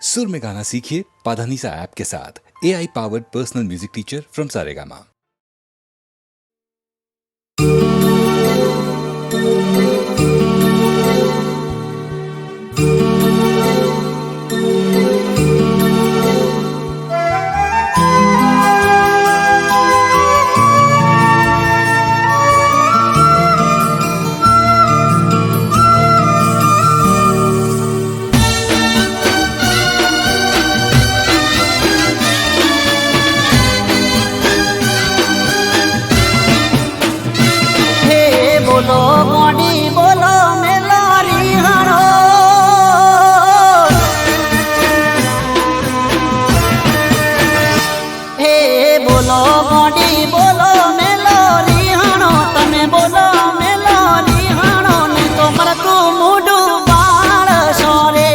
सुर में गाना सीखिए पाधानीसा ऐप के साथ। AI powered personal music teacher from Saregama. बोलो मोडी बोलो मेलोरी हणो हे बोलो मोडी बोलो मेलोरी हणो तमे बोलो मेलोरी हणो ने तो मरकू मुडू बाळ सोरे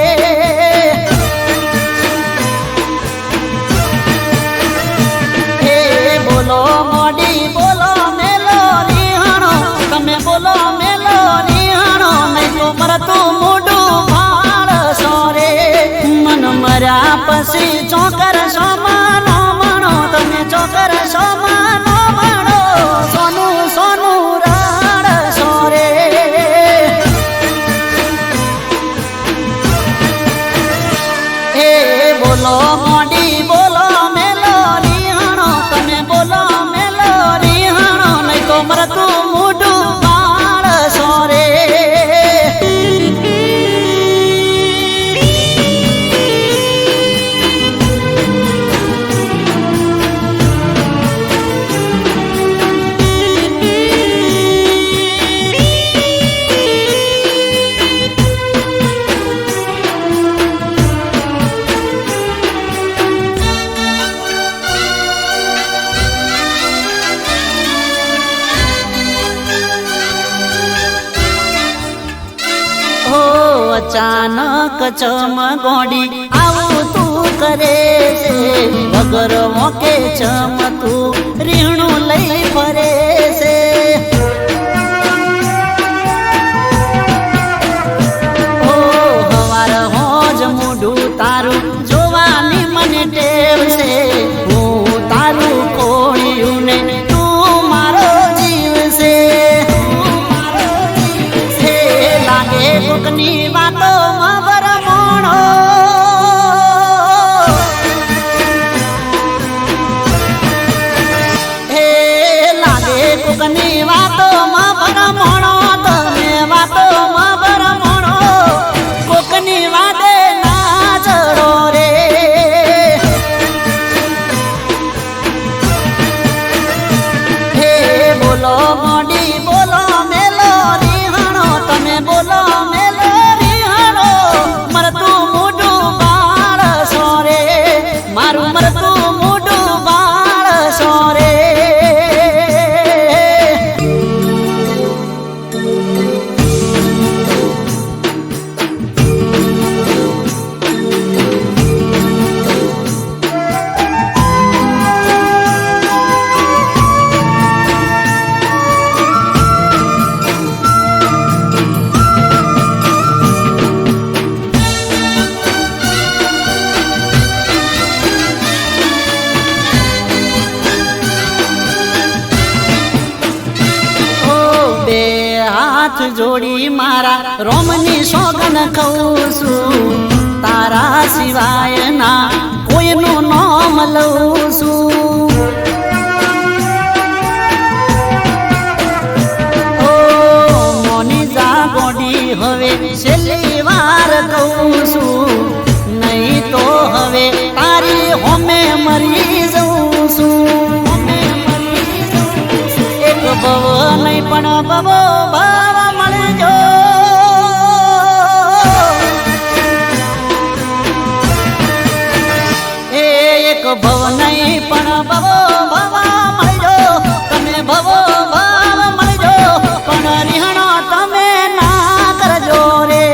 हे बोलो मोडी बोलो मेलोरी हणो तमे बोलो मेलोरी हणो नहीं तो मरतू मुडू भाळ सोरे मन मर्या पसी चोकर सोमानो मणो तमे चोकर सोमानो मणो सोनू सोनू राड सोरे हे बोलो मोडी बोलो मेलोरी हणो तमे बोलो मेलोरी हणो नहीं तो मरतू मुडू सोरे अचानक चमगोडी आऊ तू करे से वगर मोके चम तू रीणू लई फरे से ओ हवार होज मुडू तारू जोवानी मने टेव से हूँ तारू कोळियू ने तू मारो जीव से लागे कुकनी वातो मबर मोणो हे लागे कुकनी वातो मबर मोणो तमे वातो मबर मोणो कुकनी वादे ना चढ़ो रे हे बोलो मोडी बोलो मेलोरी हणो तमे बोलो मेलोरी हणो मरतू मुडू बाळ सोरे मारू मरतू मुडू बाळ सोरे हाथ जोड़ी मारा रोमनी सोगन कहूसु तारा सिवाय ना कोई नो नाम लऊसु ओ मोनी जा गोडी हवे छेली वार कहूसु नहीं तो हवे तारी होमे मरी जऊसु एक बव नहीं पण बव भाव मळजो एक भव नहीं पण बव भाव मळजो तमे भव भाव मळजो पण रिहणो तमे ना करजो रे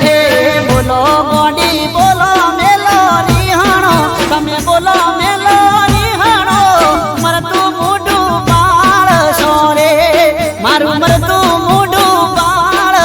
हे बोलो गोडी बोलो मेलोरी हणो तमे बोलो मेलोरी हणो मरतू मुडू बाळ सोरे मारू मरतू मुडू बाळ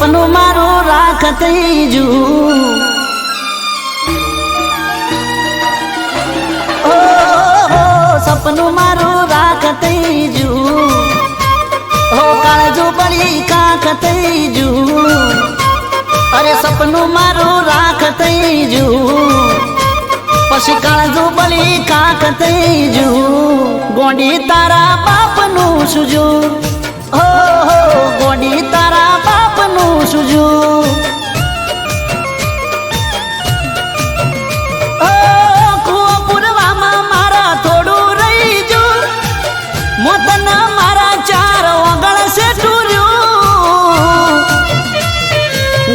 સપનું મારું રાખ થઈ જું સપનું મારું રાખ થઈ જું હો કાળજું પડી કાંખ થઈ જું અરે સપનું મારું રાખ થઈ જું પછી કાળજું પડી કાંખ થઈ જું ગોંડી તારા બાપનું સુજું હો ગોંડી તારા બાપનું સુજું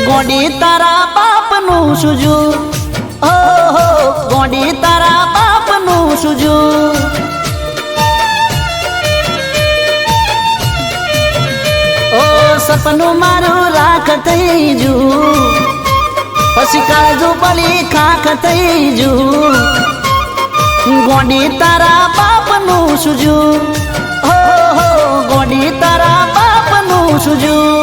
ગોંડી તારા બાપનું સુજું ઓહો ગોંડી તારા બાપનું સુજું ઓ સપનું મારું રાખ થઈ જું પછી કાળજું પડી ખાખ થઈ જું ગોંડી તારા બાપનું સુજું ઓહો ગોંડી તારા બાપનું સુજું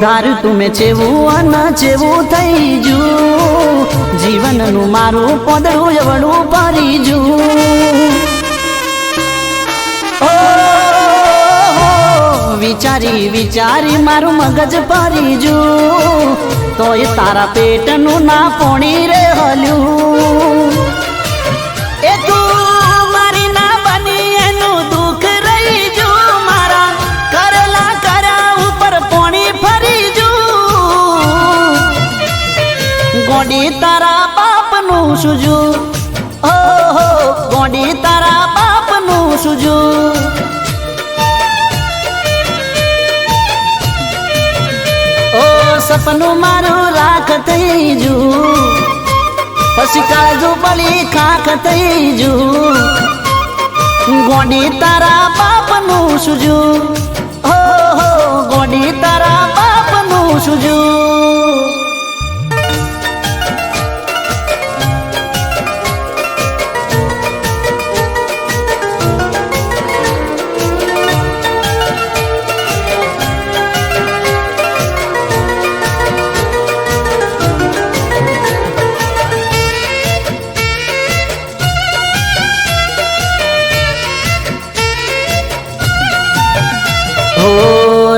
ધારું તુમે ચેવું અન ચેવું થઈ જું જીવનનું મારું પોદળું એવડું ભરી જું વિચારી વિચારી મારું મગજ ભરી જું તોય તારા પેટનું ના પોણી રે હલ્યું એ તું મારી ના બની એનું દુઃખ રહી જું મારા કરેલા કર્યા ઉપર પોણી ફરી જું ગોંડી તારા બાપનું સુજું ઓહો ગોંડી તારા બાપનું સુજું સપનું મારું રાખ થઈ જું પછી કાળજું પડી ખાખ થઈ જું ગોંડી તારા બાપનું સુજું હો ગોંડી તારા બાપનું સુજું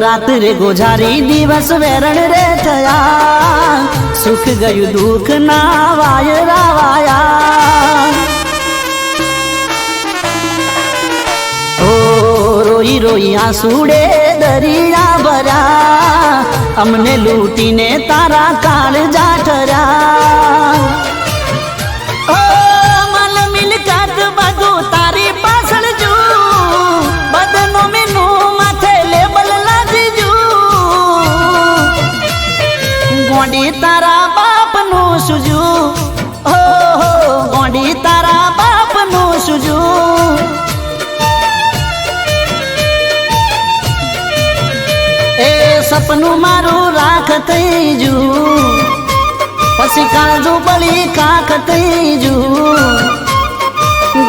રાત્રે ગોઝારી દિવસ વેરણ રે થયા સુખ ગયું દુઃખ ના વાયરા વાયા ઓ રોઈ રોઈ આંસુડે દરિયા ભર્યા અમને લૂંટીને તારા કાળજા ઠર્યા ઓ મલ મિલકત બધું તારી પાછળ જું બદનો મેનું માથે લેબલ ગોંડી તારા બાપનું સુજું ઓહો ગોંડી તારા બાપનું સુજું એ સપનું મારું રાખ થઈ જું પછી કાળજું પડી ખાખ થઈ જું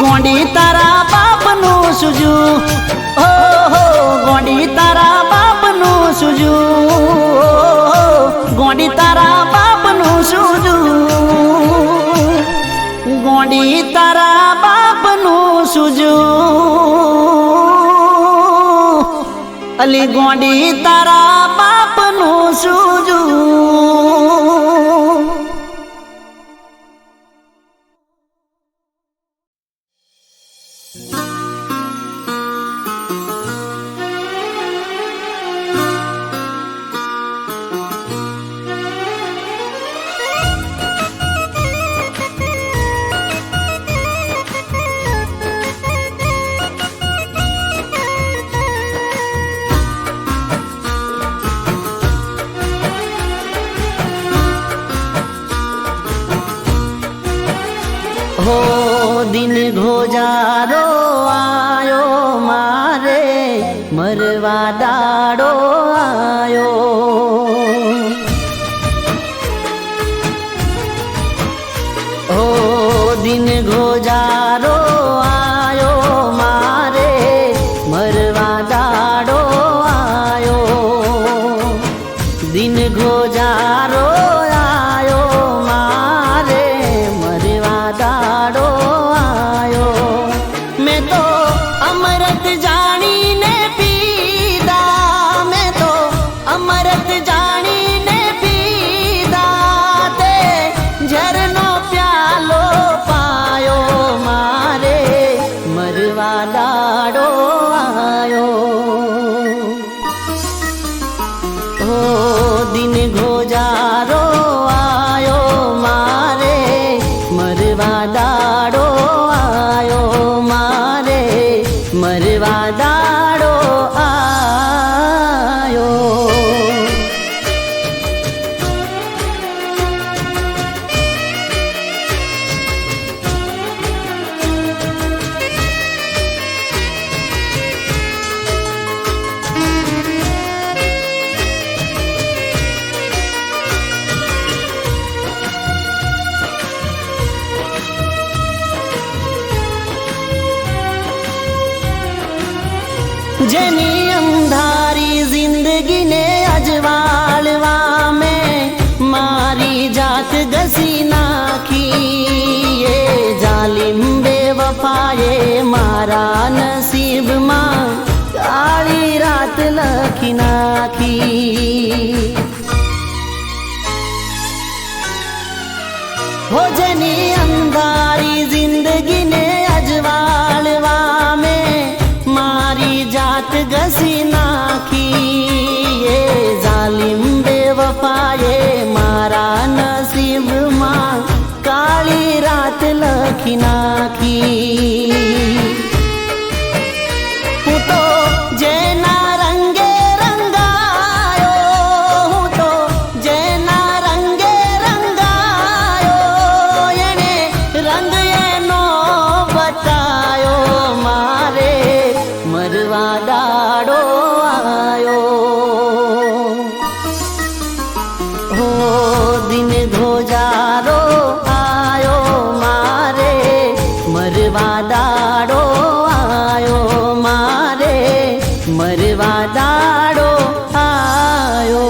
ગોંડી તારા બાપનું સુજું ઓહો ગોંડી તારા બાપનું સુજું ગોંડી તારા બાપનું સુજું ગોંડી તારા બાપનું સુજું અલી ગોંડી તારા બાપનું સુજું हो दिन गोजारो आयो मारे मरवा दाड़ो आयो हो दिन गोजारो आयो मारे मरवा दाड़ो आयो दिन गोजारो आयो मारे मरवा दाड़ो आयो मैं तो अमृत जानी ने पीदा मैं तो अमृत जानी ने पीदा ते झरनो प्यालो पायो मारे मरवा दाड़ो आयो ओ दिन गोजारो आयो मारे मरवा दाड़ो आयो मारे मरवा दाड़ो आयो जेनी अंधारी जिंदगी ने अजवालवा में मारी जात गसी नाखी ये जालिम बेवफाए मारा नसीब मां काली रात लखी नाखी हो जेनी अंधारी जिंदगी ने अजवालवा में मारी जात गसी नाखी ये जालिम बेवफाए मारा नसीब मां काली रात लखी नाखी हूँ तो जेना रंगे रंगायो हूँ तो जेना रंगे रंगायो एने रंग एनो बतायो मारे मरवा दाड़ो आयो हो दिन गोजारो आयो मारे मरवा दाड़ो आयो मारे मरवा दाड़ो आयो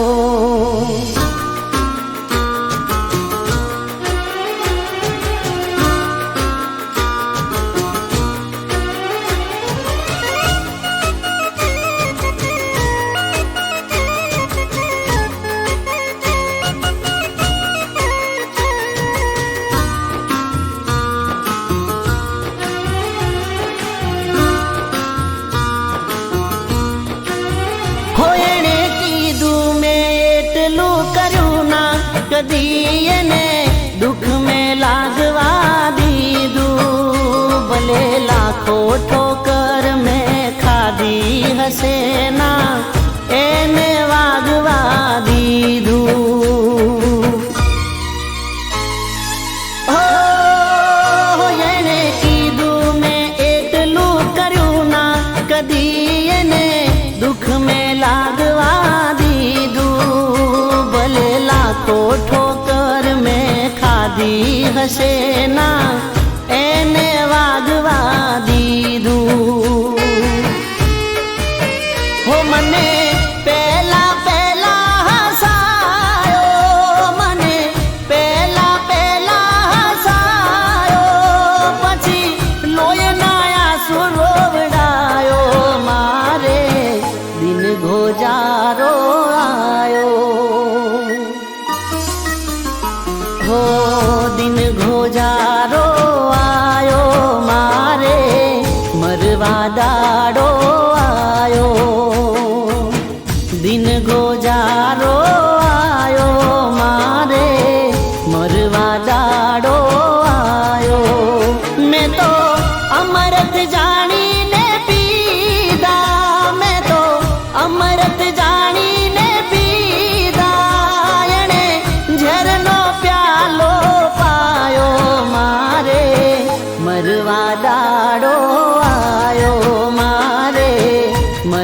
कदी ने दुख में लागवा दीदू भले लाखों ठोकर में खादी हसेना एने वागवा दीदू हो एने कीदू में एटलू करू ना कदी ने दुख में लागवा दीदू भले लाखों ठोकर में खादी हसेना एने वागवा दीदू हो मने पहला पहला हसायो मने पहला पहला हसायो पछी लोय नाया सुरोवड़ायो मारे दिन गोजारो आयो हो दिन गोजारो आयो मारे मरवा दाड़ो आयो दिन गोजारो आयो मारे मरवा दाड़ो आयो मैं तो अमृत जानी ने पीदा मैं तो अमृत जानी ने पीदा एने झरनो प्यालो पायो मारे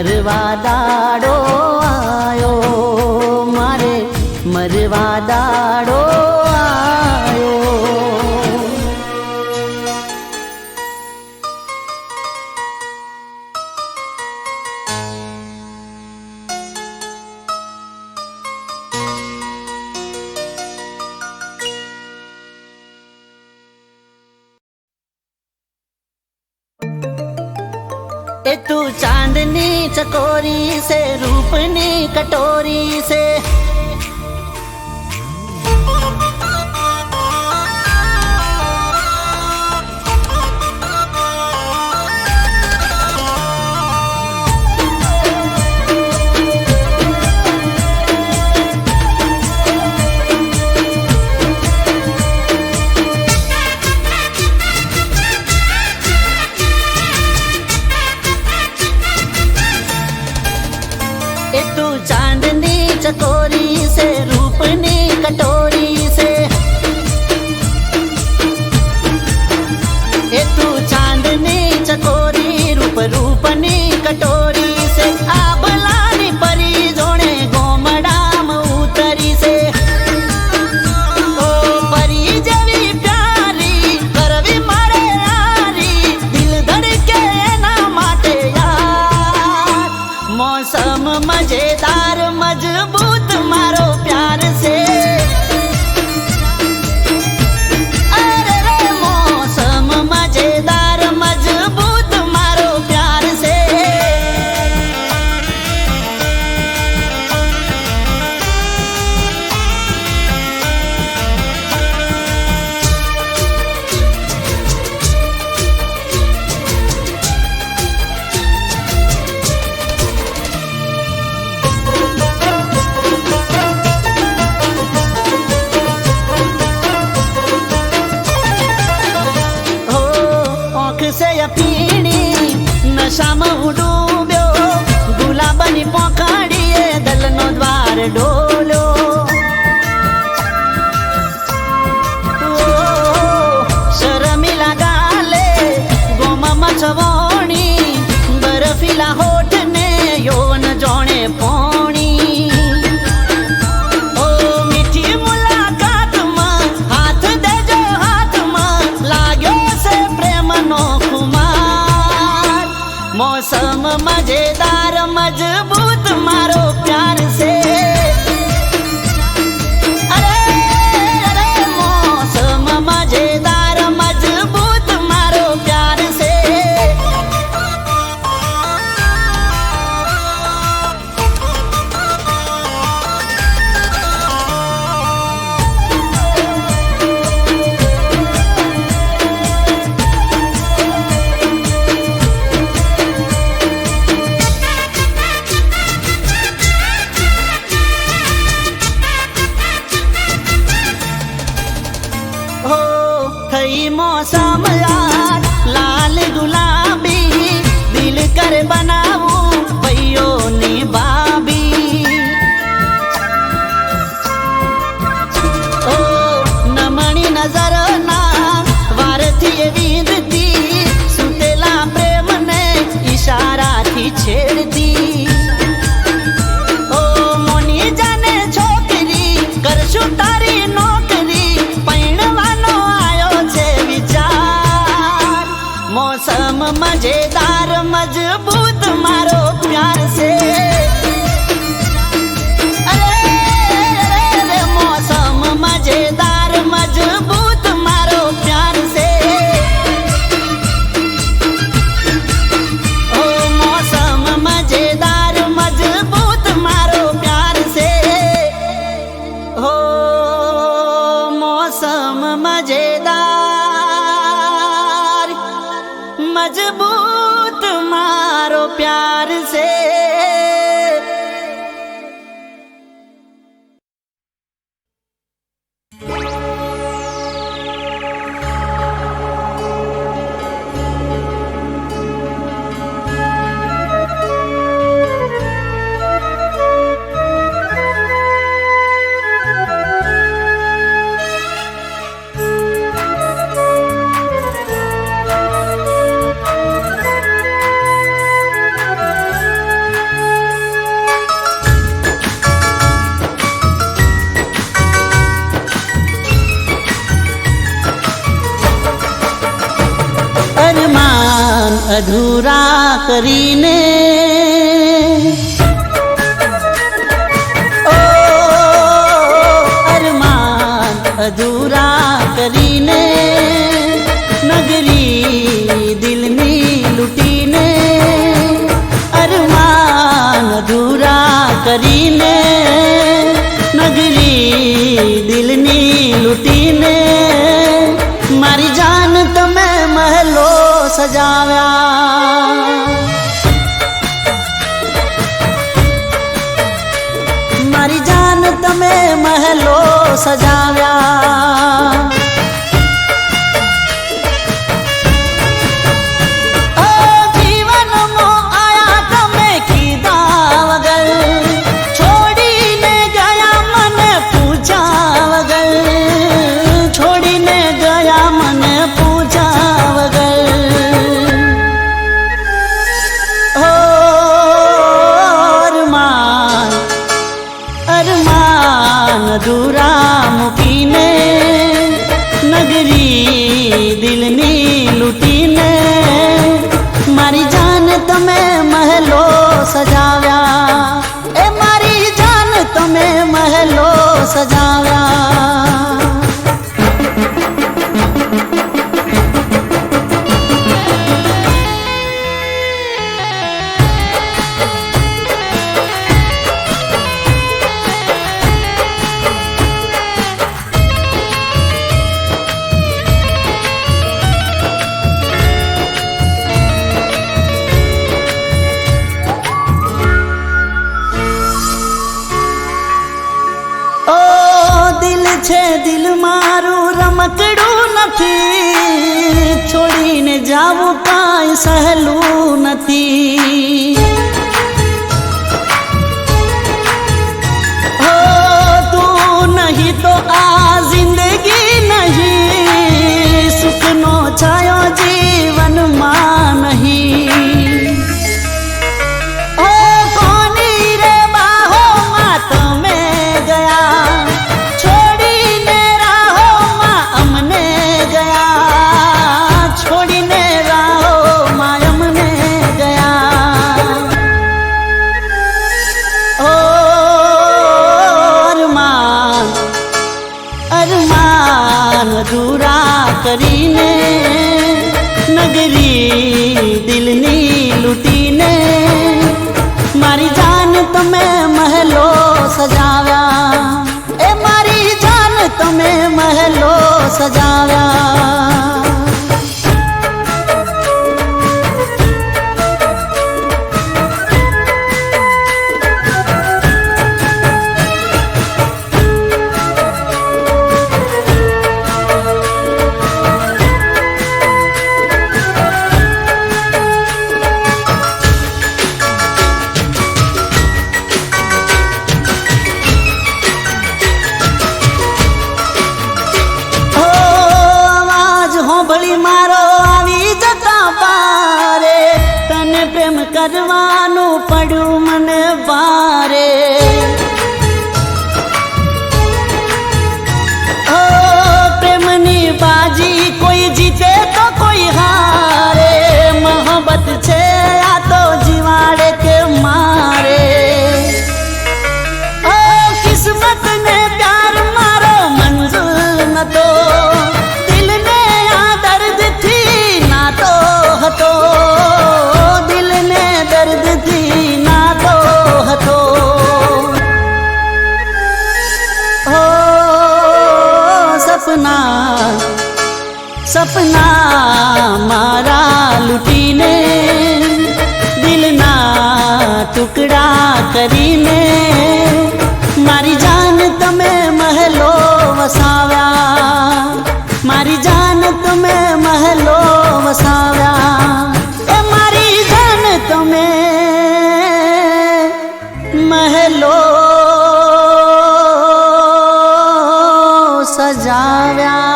મરવા દાડો આયો મારે મરવા દાડો આયો ए तू चांदनी चकोरी से रूपनी कटोरी से चकोरी से रूपनी कटोरी से ए तू चांदनी चकोरी रूपनी कटोरी से आबलानी परी जोणे गोमडाम उतरी से ओ परी जेवी प्यारी करवी मारे यारी दिल धड़के ना माटे यार मौसम मजेदार मजबूत मारो प्यार से अरे रे मौसम मजेदार मजबूत मारो प्यार से से पीणी नशा में डूब्यो गुलाबनी पोखड़ीए दलनो द्वार डोलो शर्मिला गाले गोमा मचवोणी बर्फीला होठ ने यौवन जोणे पोणी ओ मीठी मुलाकात में हाथ देजो हाथ में लाग्यो से प्रेम नो कुमार मौसम मजेदार मजबूत मारो प्यार से अरे अरे मौसम मजेदार मजबूत मारो प्यार से मौसम लाल गुलाबी दिल कर बनाऊ भैयो नी बाबी ओ नमणी नजर ना वारथी विंदती सुतेला प्रेम ने इशारा थी छेड़ती ओ मोनी जाने छोकरी करशु तारी नौकरी पैणवानो मौसम मजेदार मजबूत मारो प्यार से अरे अरे अरे मौसम मजेदार मजबूत मारो प्यार से ओ मौसम मजेदार मजबूत मारो प्यार से हो मौसम मजेदार मजबूत मारो प्यार से અધૂરા કરીને ઓ અરમાન અધૂરા કરીને નગરી દિલની લૂટીને અરમાન અધૂરા કરીને નગરી દિલની લૂટીને મારી જાન તમે મહેલો સજાવ્યા મારી જાન તમે મહેલો સજાવ્યા અધૂરા મૂકીને નગરી દિલની લૂટીને મારી જાન તમે મહેલો સજાવ્યા એ મારી જાન તમે મહેલો સજાવ્યા છે દિલ મારું રમકડું નથી છોડીને જાવું કાંઈ સહેલું નથી હો તું નહીં તો આ જિંદગી નહીં સુખનો છાયો જીવનમાં નહીં કોની રે બાહોમાં તમે ગયા અધૂરા કરીને નગરી દિલની લૂટીને મારી જાન તમે મહેલો સજાવ્યા એ મારી જાન તમે મહેલો સજાવ્યા કરવાનું પડ્યું મને વારે ઓ પ્રેમની બાજી કોઈ જીતે તો કોઈ હારે મોહબ્બત છે આ તો જીવાડે કે મારે ઓ કિસ્મત ને પ્યાર મારો મંજૂર નતો દિલને આ દર્દથી નાતો હતો દર્દથી નાતો હતો ઓ સપના મારા લૂટીને દિલના ટુકડા કરીને મારી જાન તમે મહેલો વસાવ્યા મારી જાન તમે મહેલો વસાવ્યા એ મારી જાન તમે મહેલો સજાવ્યા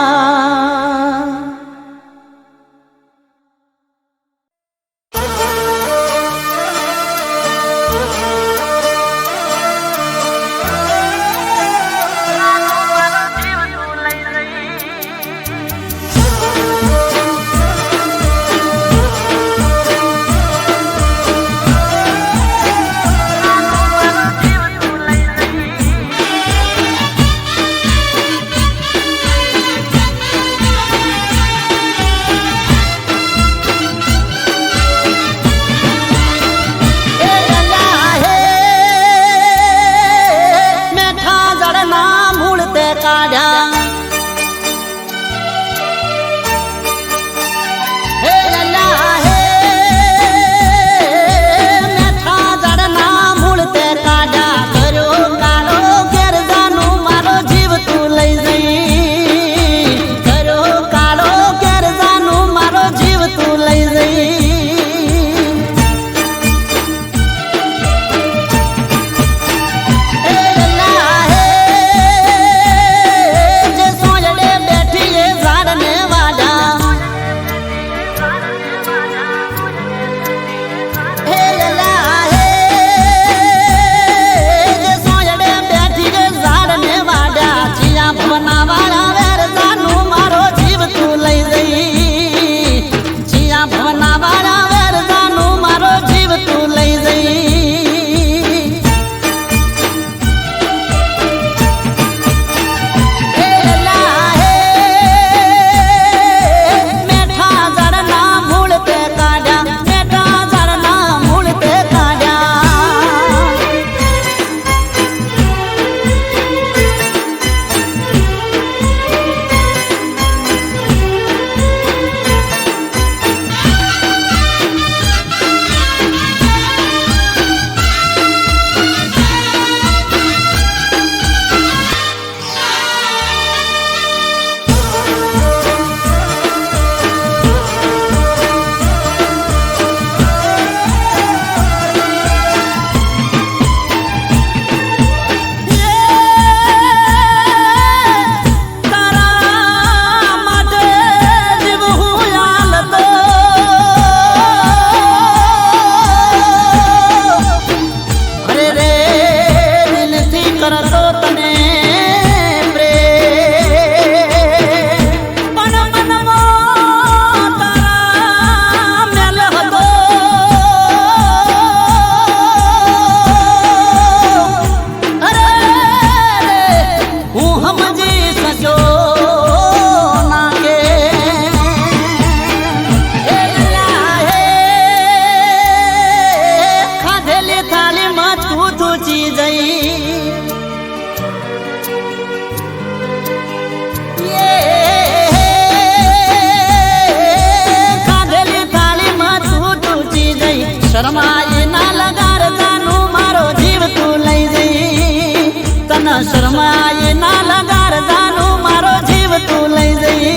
શરમાય ના લગાર જાનું મારો જીવ તું લઈ જઈ તને શરમાય ના લગાર જાનું મારો જીવ તું લઈ જઈ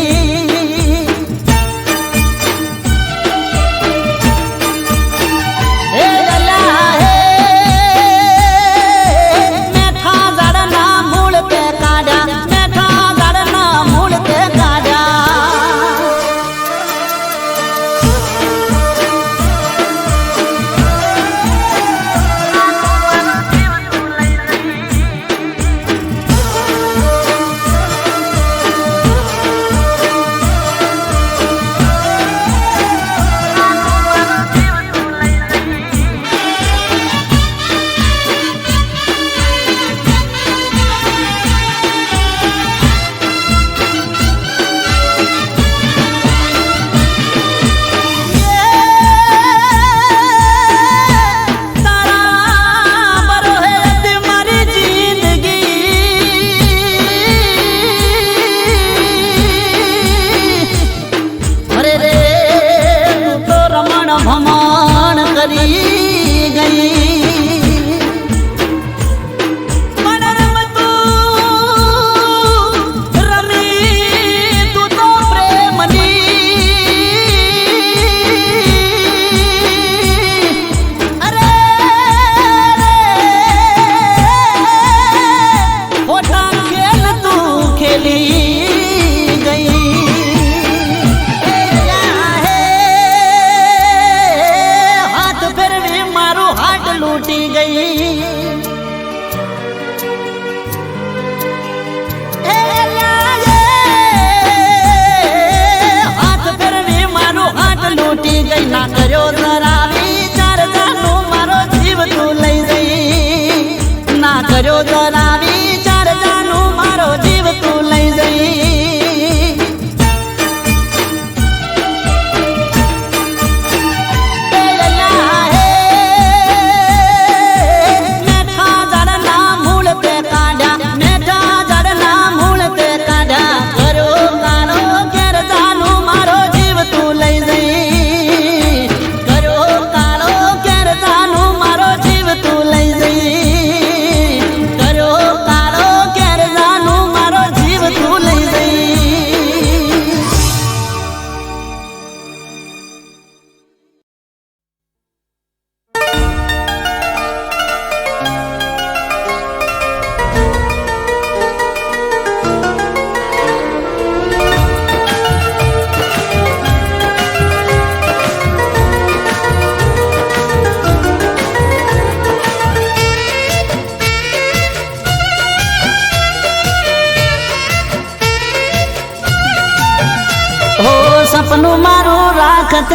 સપનું મારું રાખત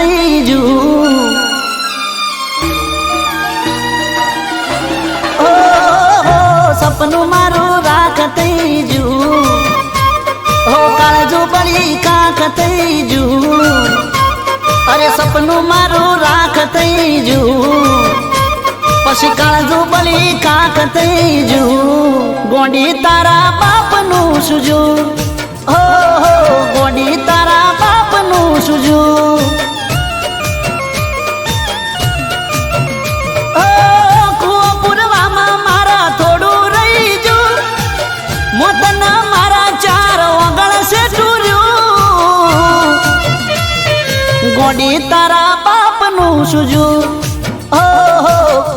જુ સપનું મારું રાખત જુ હો કાળજો પડી કાકત જુ અરે સપનું મારું રાખત જુ પછી કાળજો પડી કાકત જુ ગોંડી તારા બાપનું સુજુ હો ગોંડી તારા બાપનું સુજુ કુવાપુરવામાં મારા થોડું રહી જુ મોતના મારા ચાર ઓગળ છે ટૂર્યું ગોંડી તારા બાપનું સુજુ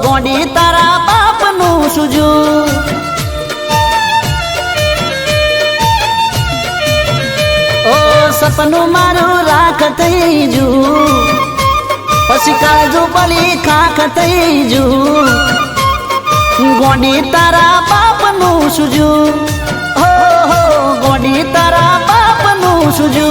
ગોંડી તારા બાપનું સુજુ સપનું મારું રાખત જુ પછી કાળજો પડી ખાખત જુ ગોંડી તારા બાપનું સુજુ ગોંડી તારા બાપનું સુજુ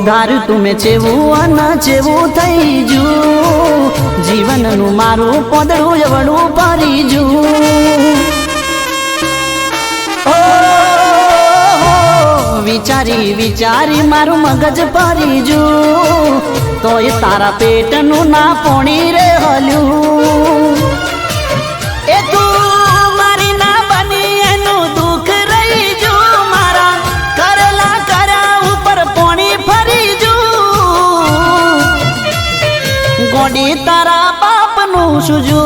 ધાર્યું તું મેં ચેવું અને ચેવું થઈ જુ જીવનનું મારું પોદડું એવડું પરી જુ વિચારી વિચારી મારું મગજ પરી જુ તોય તારા પેટનું ના પોણી રે હલ્યું એ તું મારી ના બની એનું દુઃખ રહી જુ મારા કરેલા કર્યા ઉપર પોણી ફરી જુ ગોડી તારા બાપનું સુજુ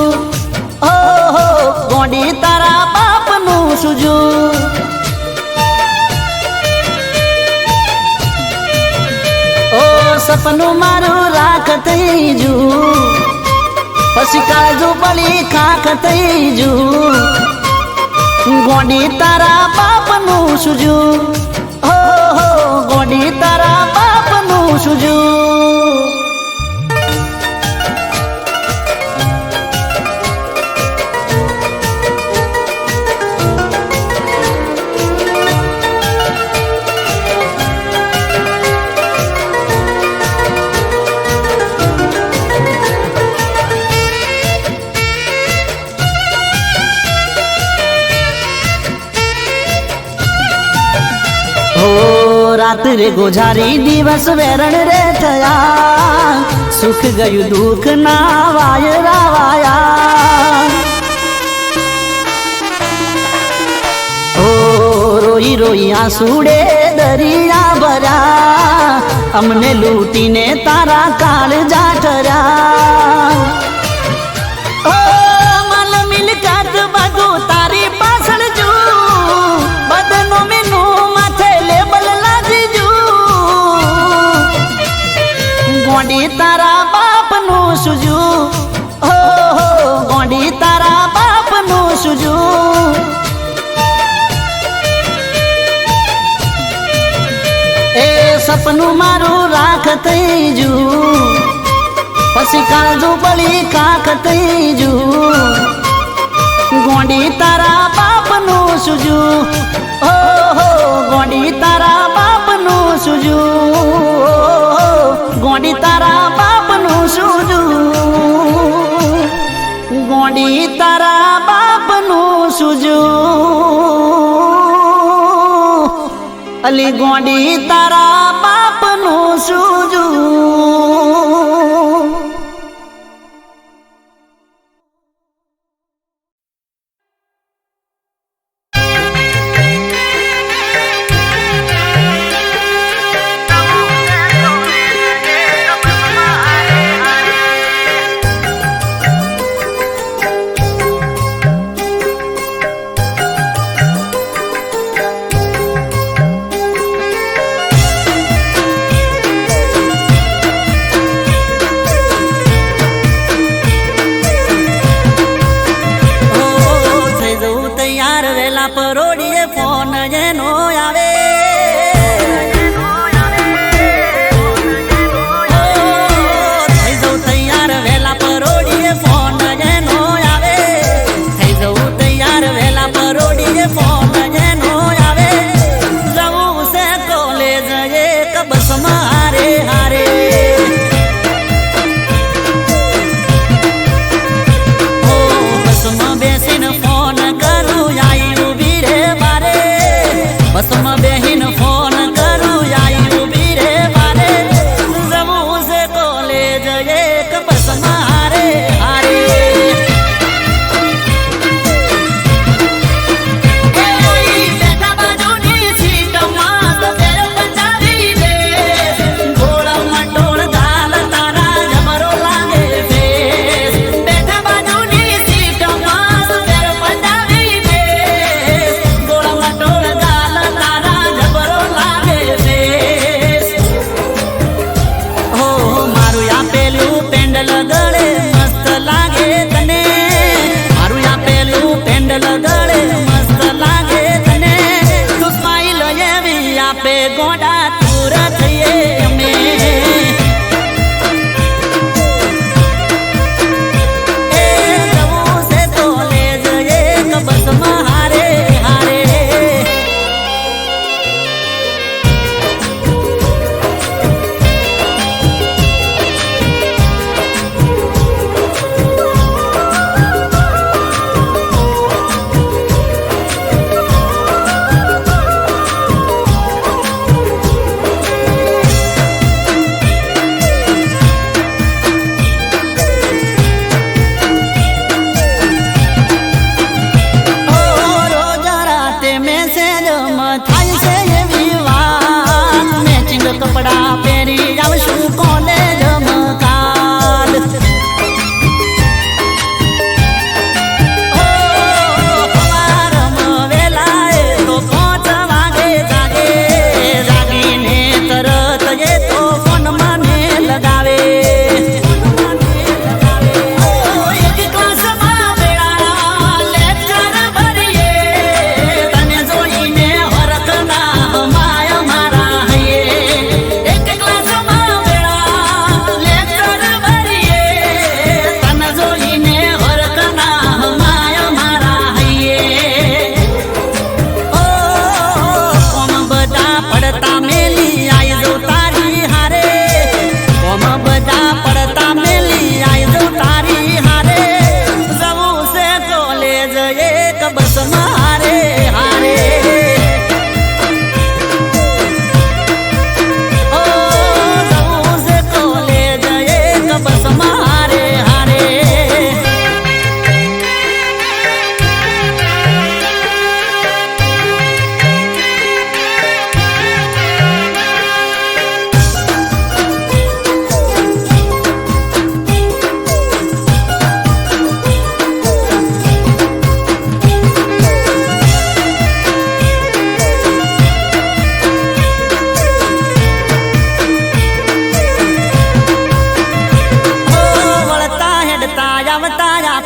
ઓહો ગોડી તારા બાપનું સુજુ સપનું મારું રાખ થઈ જુ પછી કાજુ પડી ખાખ થઈ જુ ગોડી તારા બાપનું સુજુ હો ગોડી તારા બાપનું સુજુ રાત્રે ગુજારી દિવસ વેરણ રે થયા સુખ ગયું દુઃખ ના વાયરા વાયા ઓ રોઈ રોઈ આંસુડે દરિયા ભર્યા અમને લૂટીને તારા કાળ જાઠર્યા ઓ મલ મિલકત બધું તારી પાછળ જુ બદનો મેનું માથે લેબલ ગોડી તારા બાપનું સુજુ ઓહો ગોડી તારા બાપનું સુજુ એ સપનું મારું રાખ થઈ જુ પછી કાળજુ પડી કાખ થઈ જુ ગોડી તારા બાપનું સુજુ ઓહો ગોડી તારા બાપનું સુજુ ગોડી તારા બાપનું સુજુ ગોડી તારા બાપનું સુજુ અલી ગોડી તારા બાપનું સુજુ પરોડીએ ફોન જેનો આવે થઈ જવું તૈયાર વેલા પરોડીએ ફોન જેનો આવે થઈ જવું તૈયાર વેલા પરોડીએ ફોન જેનો આવે જવું છે કોલેજ એક બસ મારે હારે બસમાં બેસીને ફોન કરું બસમાં બેહીન ફોન કરું આઈ ઉભી રે મારે જવું છે કોલેજ એક બસમાં હારે હારે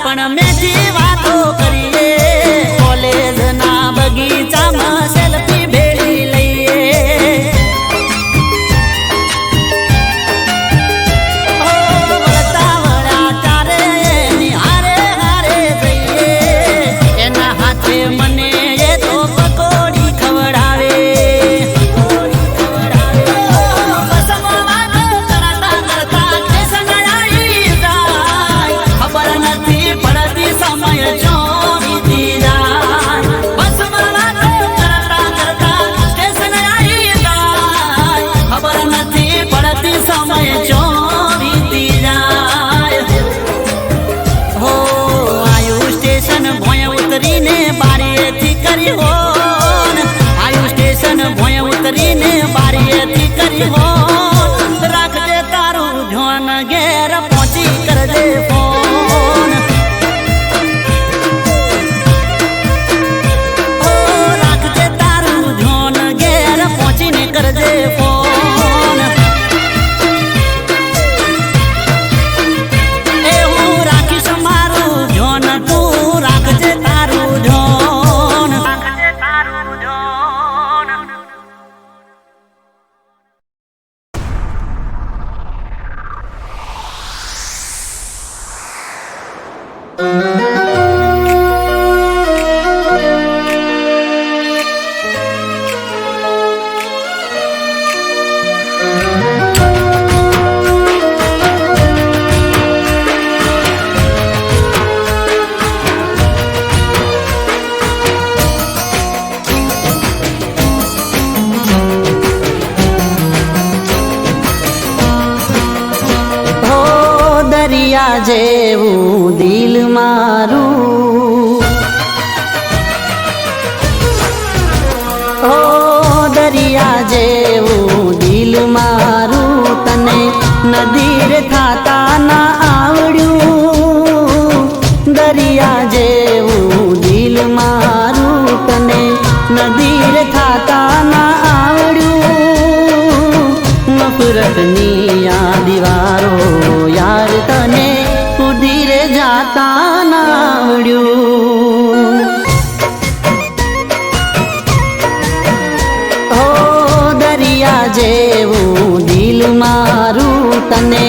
પણ મેથી વાતો કરીએ કોલેજના બગીચામાં સેલ્ફી ભેળી લઈએ વળતા વળ્યા ત્યારે એની હારે હારે જઈએ એના હાથે મને એ તો પકોડી ખવડાવે બારીએથી કરી હો રાખજે તારું ધ્યાન ઘેર પહોંચી કરજે ફોન રાખજે તારું ધ્યાન ઘેર પહોંચીને કરજે ફોન એવું રાખીશ મારું ધ્યાન તું રાખજે તારું ધ્યાન રાખજે તારું ધ્યાન દરિયા જેવું દિલ મારું ઓ દરિયા જેવું દિલ મારું તને નદીર થાતા ના આવડ્યું દરિયા જેવું દિલ મારું તને નદીર થાતા ના આવડ્યું નફરતની આ દીવારો યાર તને ઉધીરે જાતા ના આવડ્યું ઓ દરિયા જેવું દિલ મારું તને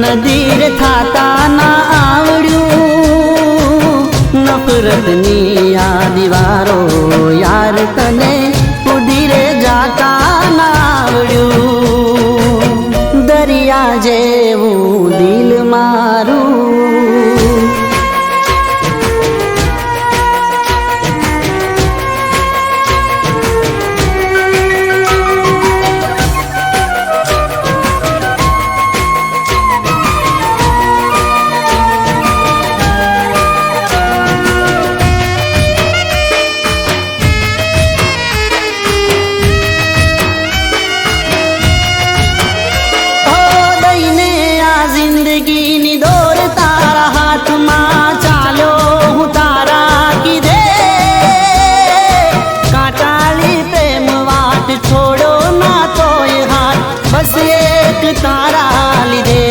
નદીર થાતા ના આવડ્યું નફરતની આ દીવારો યાર તને ઉધીરે જાતા ના આવડ્યું દરિયા જેવું દિલ મારું જિંદગીની દોર તારા હાથમાં ચાલ્યો હું તારા કીધે કાંટાળી પ્રેમ વાટ છોડો ના તોય હાથ બસ એક તારા લીધે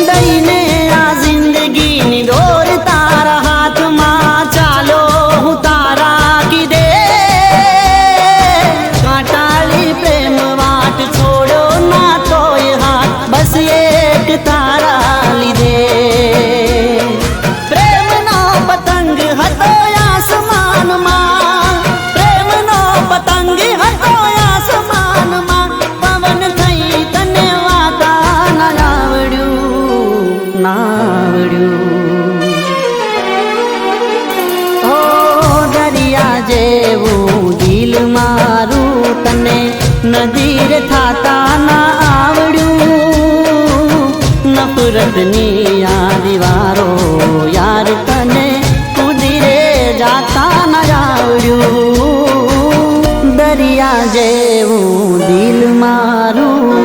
દઈને આ જિંદગીની દોર તારા હાથમાં ચાલો હું તારા કીધે પ્રેમ વાટ છોડો ના તોય હાથ બસ એક તારા લીધે પ્રેમનો પતંગ હતો આસમાનમાં પ્રેમનો પતંગ હતો આસમાનમાં પવન થઈ તને વાતા ના આવડ્યું ના આવડ્યું ઓ દરિયા જેવું દિલ મારું તને નદીર થાતા ના આવડ્યું નફરતની આ દીવારો યાર તને ઉધીરે જાતા ના આવડ્યું દરિયા જેવું દિલ મારું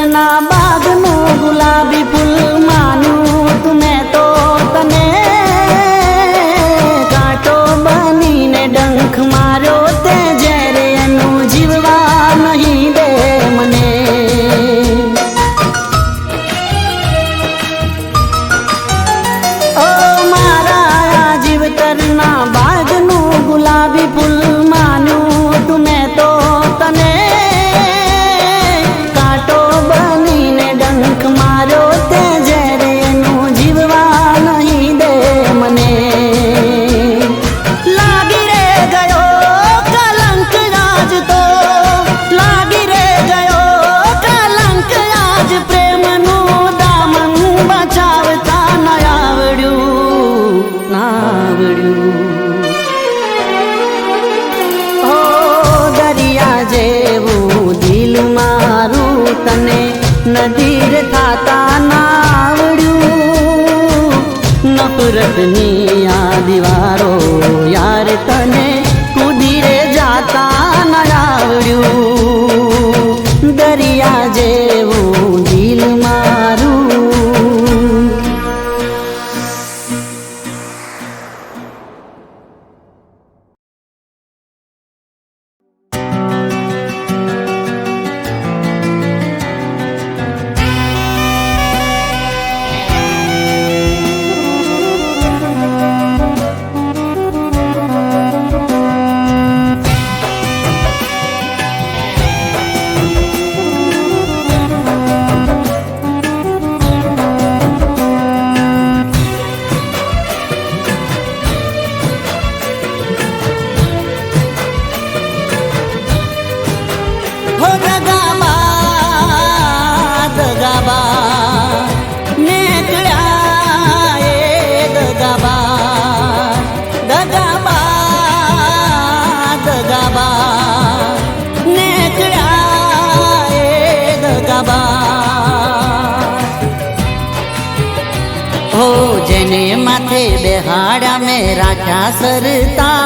તરના બાગનું ગુલાબી ફૂલ માન્યું તુમે તો તને કાંટો બનીને ડંખ માર્યો તે જ્યારે એનું જીવવા નહીં દે મને. ઓ મારા જીવતરના બાગનું ગુલાબી ફૂલ માન્યું તુમે તો તને કાંટો બનીને ડંખ માર્યો તે જ્યારે એનું જીવવા નહીં દે મને. લાગી રે ગયો કલંક આજ તો, લાગી રે ગયો કલંક આજ પ્રેમનું દામન બચાવતા ન આવડ્યું, ના આવડ્યું. ઓ દરિયા જેવું દિલ મારું તને નદીર થાતા ના આવડ્યું. નફરતની આ દીવારો યાર તને કૂદી રે જાતા ન આવડ્યું. દરિયા જેવું દિલ મારું. હો દગાબા નીકળ્યા એ દગાબા, દગાબા નીકળ્યા એ દગાબા. હો જેને માથે બેહાડ્યા મેં રાખ્યા સરતા,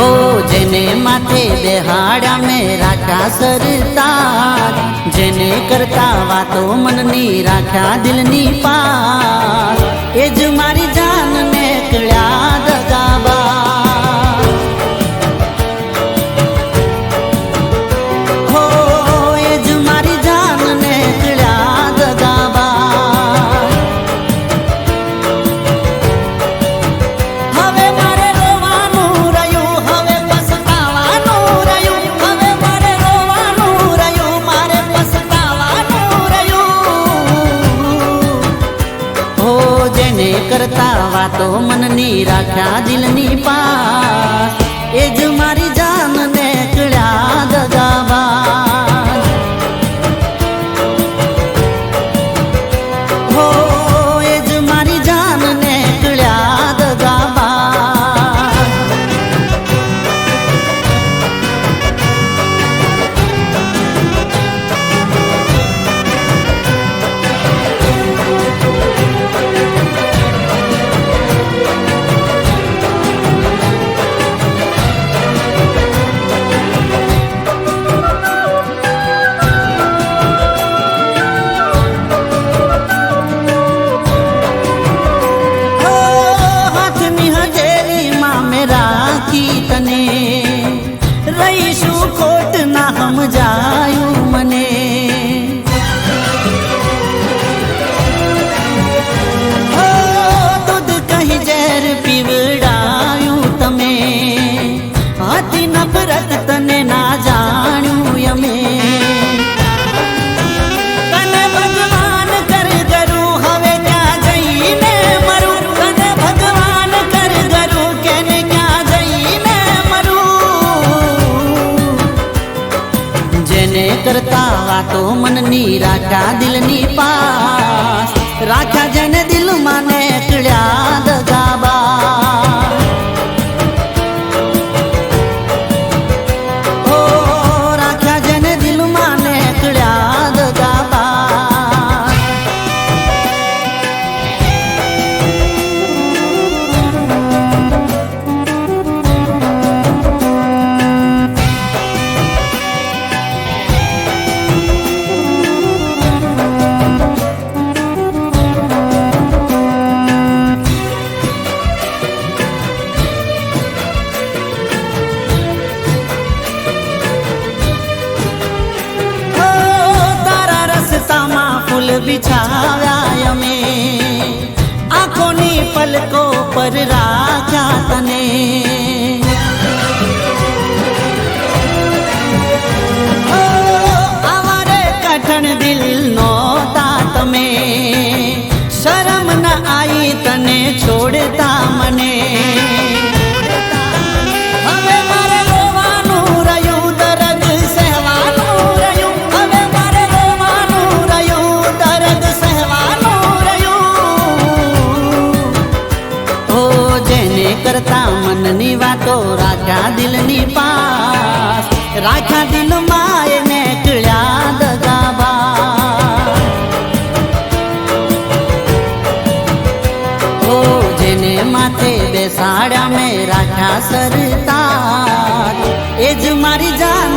ઓ જેને માથે બેહાડ્યા મેં રાખ્યા સરતા, જેને કરતા વાતો મનની રાખ્યા દિલની પાસ, એ જ મારી જાન નીકળ્યા દગાબા. હો એ જ મારી જાન નીકળ્યા દગાબા. હવે મારે રોવાનું રહ્યું, હવે પસ્તાવાનું રહ્યું, હવે મારે રોવાનું રહ્યું, મારે પસ્તાવાનું રહ્યું. હો જેને કરતા વાતો મનની રાખ્યા દિલની પાસ, એ જ મારી જાન નીકળ્યા દગાબા. હો એ જ મારી જાન નીકળ્યા દગાબા. હાથની હથેળીમાં મેં રાખી તને, રહીશું ખોટ ના સમજાયું મને. હો દૂધ કહી ઝેર પીવડાયું તમે, હતી નફરત તને ના જાણ્યું અમે. તને ભગવાન કર કરું હવે ક્યાં જઈને મરું, તને ભગવાન કર કરું કેને ક્યાં જઈને મરું. જેને કરતા વાતો મનની રાખ્યા દિલની પાસ, રાખ્યા જેને દિલમાં નીકળ્યા દગાબા. હો રાખ્યા જેને દિલમાં નીકળ્યા દગાબા. બનાવ્યા અમે આંખોની પલકો પર રાખ્યા તને અમારે કઠણ દિલ નોતા તમે શરમ ન આઈ તને છોડતા મને હવે મારે રોવાનું રહ્યું દર્દ સહેવાનું રહ્યું હવે મારે રોવાનું રહ્યું દર્દ સહેવાનું રહ્યું ઓ જેને કરતા મનની વાતો રાખ્યા દિલની પાસ રાખ્યા દિલમાં એને કળ્યા દગાબા ઓ જેને માથે બેસાડ્યા મેં રાખ્યા સરતા એ જ મારી જાન